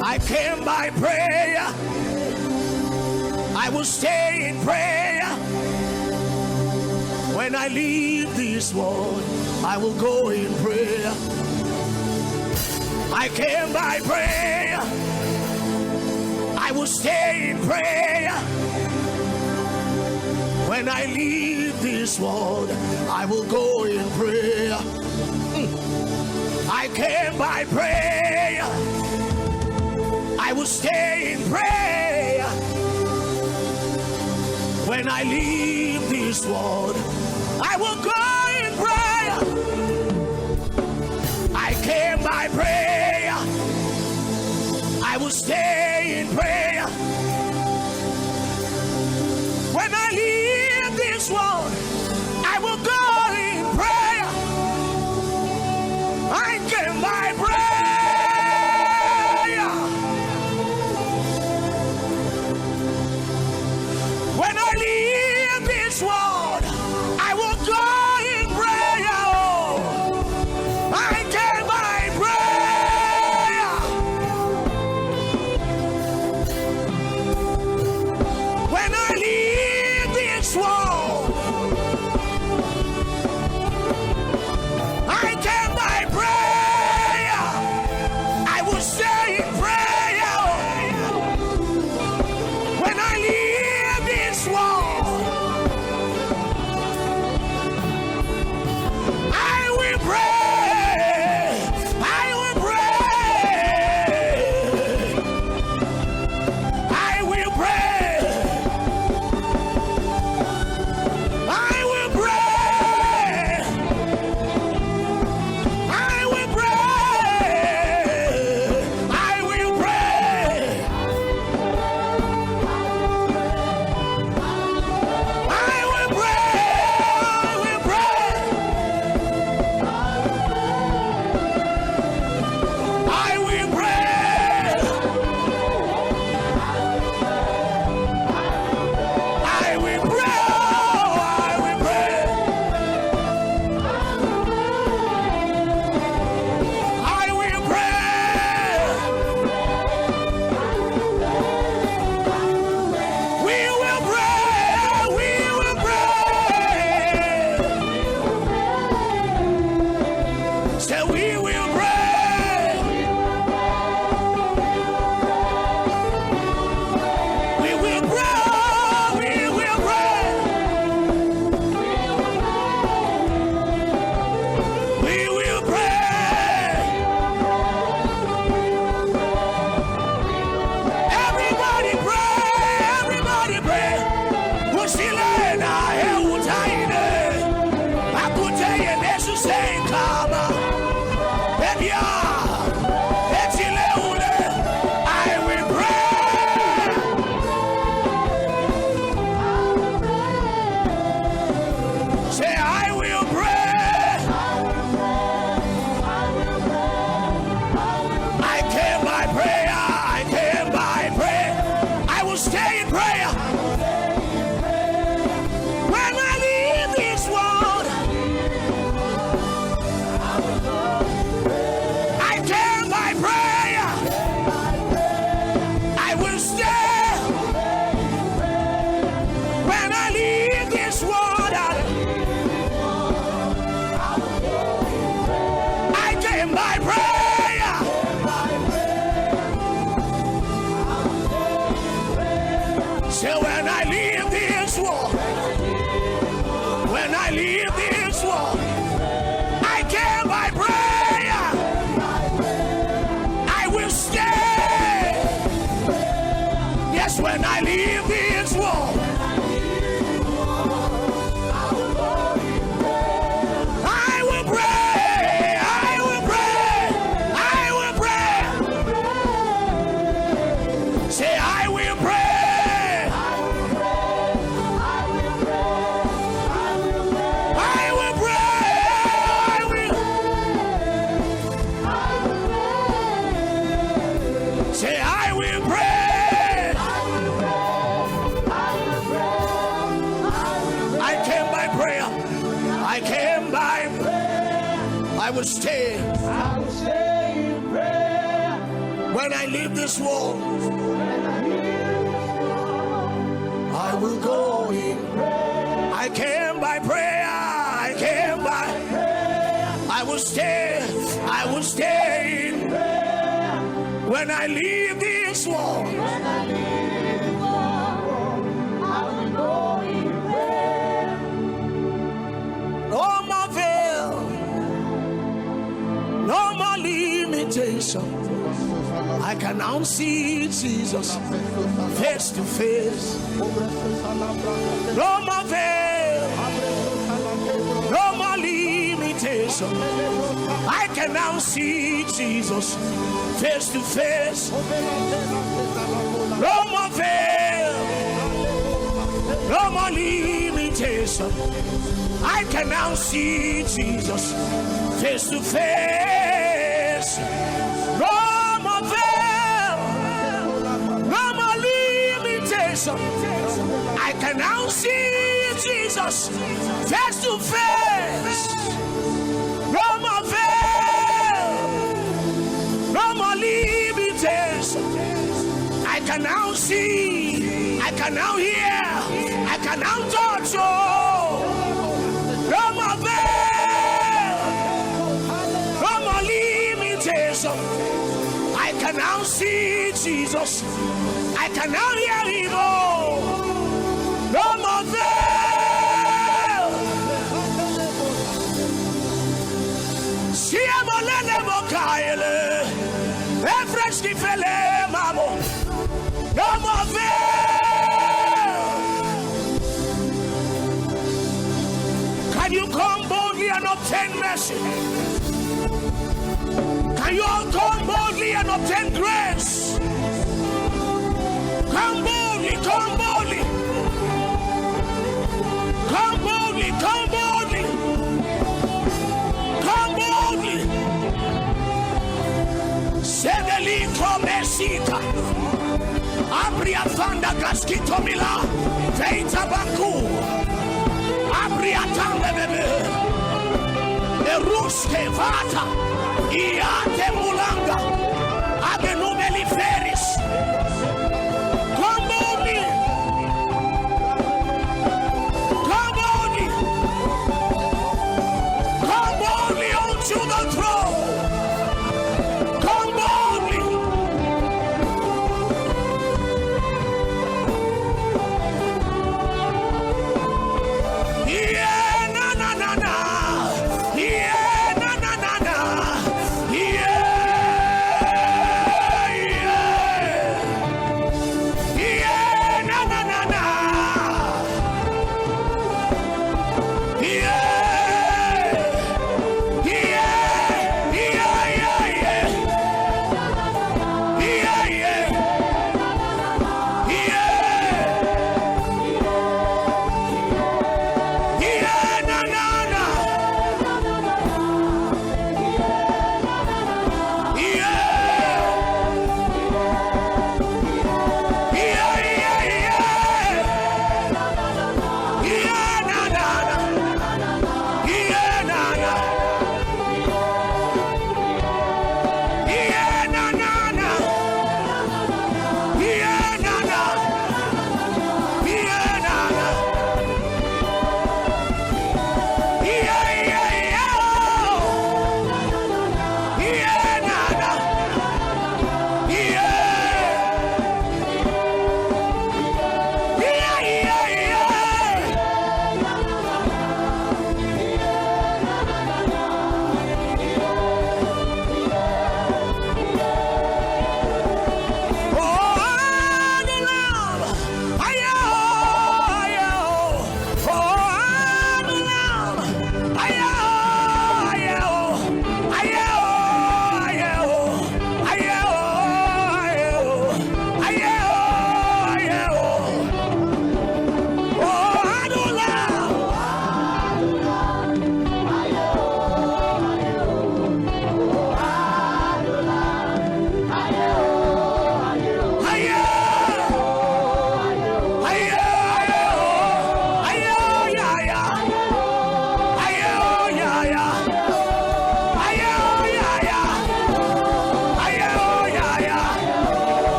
I came by prayer. I will stay in prayer. When I leave this world, I will go in prayer. I came by prayer. I will stay in prayer. When I leave this world, I will go in prayer. I came by prayer. I will stay in prayer. When I leave this world, I will go in prayer. I came by prayer. I will stay in prayer. When I leave this world, I will go in prayer. I came by prayer. When I leave this world, I will go in prayer. I came by prayer. When I leave this world, I came by prayer. I will stay in prayer. When I leave this world, I will pray. I will pray. I will pray. I will pray. I will pray. I will pray. I will pray. I will pray. I will pray. I will pray. We will pray. We will pray. Say we will pray. We will pray. We will pray. We will pray. Everybody pray. Everybody pray. Usilena eutaine. Akuteye nesu senkama. Ebia. Etileule. I will pray. Say I will pray. I came by prayer. I came by prayer. I will stay in prayer. When I leave this world, I came by prayer. I will stay. When I leave this world, I came by prayer. So when I leave this world, when I leave this world, I came by prayer. I will stay. Yes, when I leave this world, I will pray. I will pray. I will stay in prayer. when I leave this world. I will go in prayer. I came by prayer. I came by prayer. I will stay in prayer when I leave this world. I will go in prayer. No more veil, no more limitation. I can now see Jesus face to face. No more veil, no more limitation. I can now see Jesus face to face. No more veil, no more limitation. I can now see Jesus face to face. No more veil, no more limitation. I can now see Jesus face to face. No more veil, no more limitation. I can now see, I can now hear, I can now touch you. No more veil, no more limitation. I can now see Jesus. I can now hear him. No more veil. Siamolele mokaele, efresh fele mamo. No more veil. Can you come boldly and obtain mercy? Can you all come boldly and obtain grace? Come boldly, come boldly. Come boldly, come boldly. Come boldly. Sedeli komesita. Abria fanda gaskito mila. Feita banku. Abria tanga bebe. Eruske vata. Iate mulanga. Abenumeli feris. Come boldly. Come boldly. Come boldly unto the throne. Come boldly. Yeah, na na na na. Yeah, na na na na. Yeah.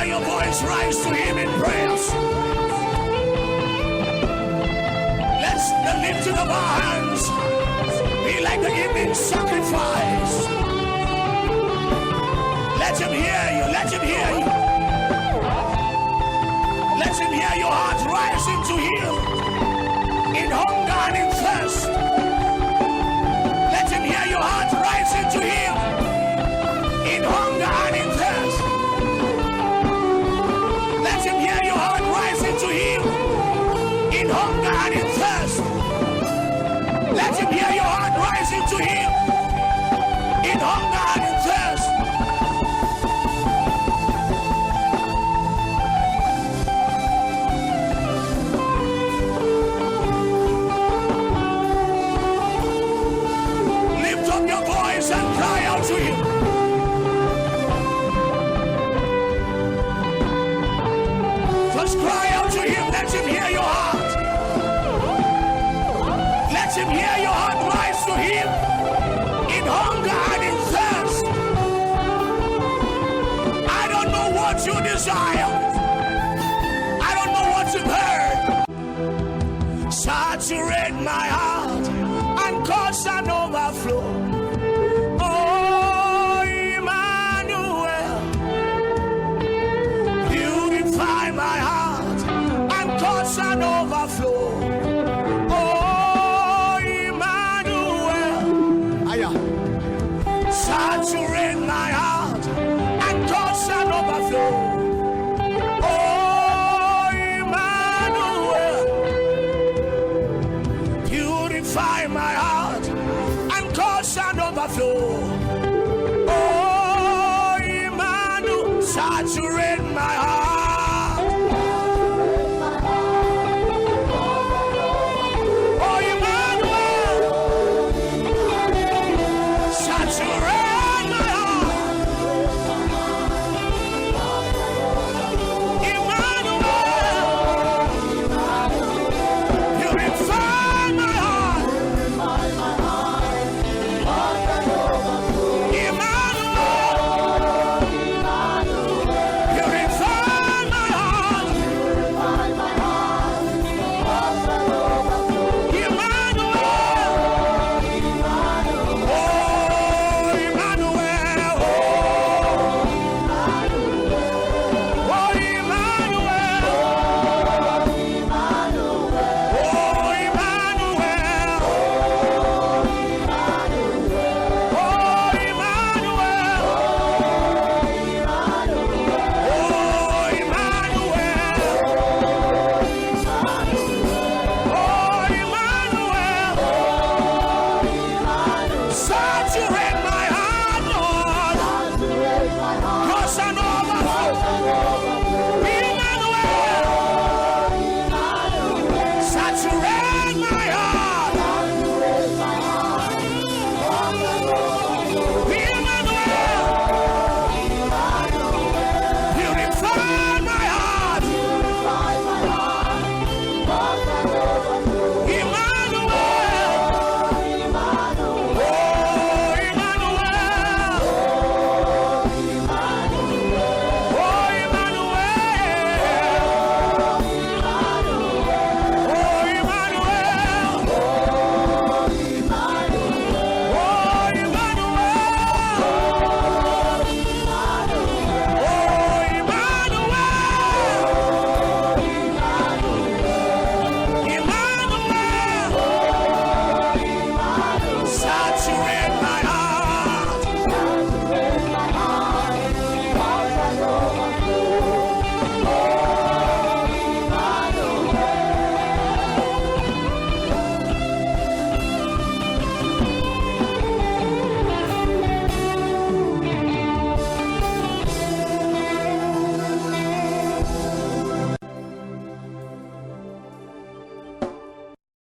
hear your voice rise to him in prayers. Let's the lifting of our hands be like the evening sacrifice. Let him hear you. Let him hear you. Let him hear your heart rising to him in hunger and in thirst. Let him hear your heart rising to him in hunger and in thirst. Let him hear your heart rising to him in hunger and in thirst. Let him hear your heart rising to him in hunger and in thirst. Lift up your voice and cry out to him. Just cry out to him. Let him hear your heart. Let him hear your heart rise to him in hunger and in thirst. I don't know what you desire. I don't know what you've heard. Saturate my heart and cause an overflow. Oh, Emmanuel, purify my heart and cause an overflow. Oh, Emmanuel, saturate my heart and cause an overflow. Oh, Emmanuel, purify my heart